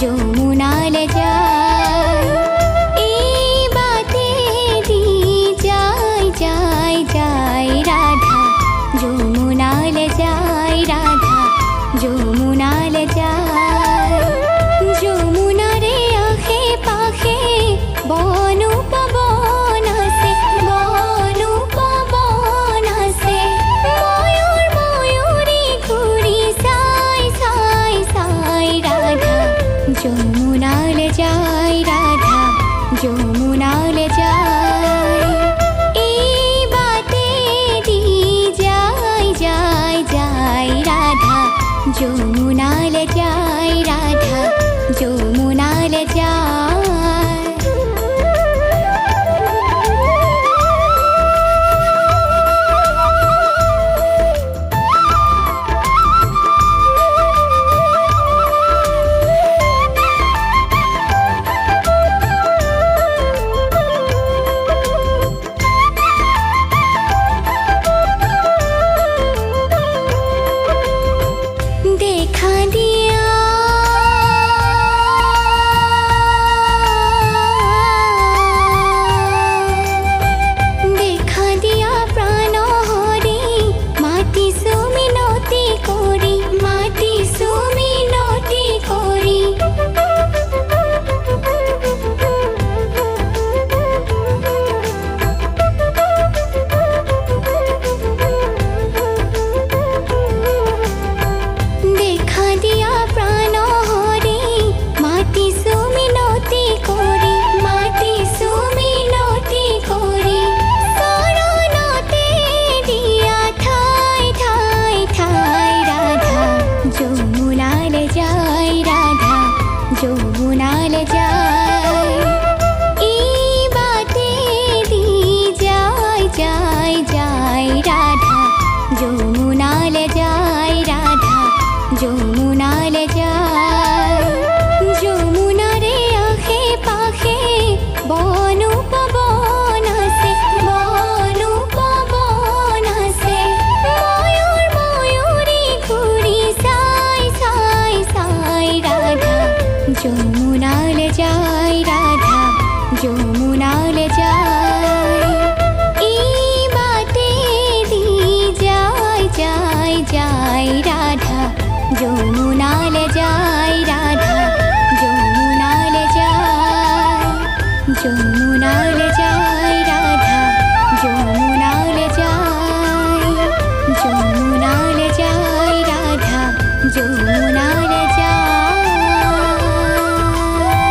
যমুনালে যায়। এই বাতে দি যায় যায় যায় রাধা, যমুনালে যায় রাধা, যমুনালে যায়। যমুনারে আখে পাখে বন উপবন আছে, বন উপবন আছে। ময়ূর ময়ূরী ঘুরি সাই সাই সাই রাধা, যমুনালে যায় রাধা, যমুনালে যায়। এই বাতে দি যায় যায় যায় রাধা, যমুনালে যায় রাধা, যমুনালে যায়। দেখা দিয়া দেখা দিয়া প্রাণ হরি, মাটি সুমিনতি করি, মাটি সুমিনতি করি। দেখা দিয়া প্রাণ হরি, মাটি সুমিনতি করি, মাটি সুমিনতি করি। শরণতে দিয়া ঠাই ঠাই ঠাই রাধা, যমুনালে যায় রাধা, যমুনালে যায়। এই বাতে দি যায় যায় যায় রাধা, যমুনালে যায় রাধা, যমুনালে যায়। যমুনারে আখে পাখে বন উপবন আছে, বন উপবন আছে। ময়ূর ময়ূরী ঘুরি সাই সাই সাই রাধা, যমুনালে যায় রাধা, যমুনালে যায়। এই বাতে দি যায় যায় যায় রাধা, যমুনালে যায় রাধা, যমুনালে যায়।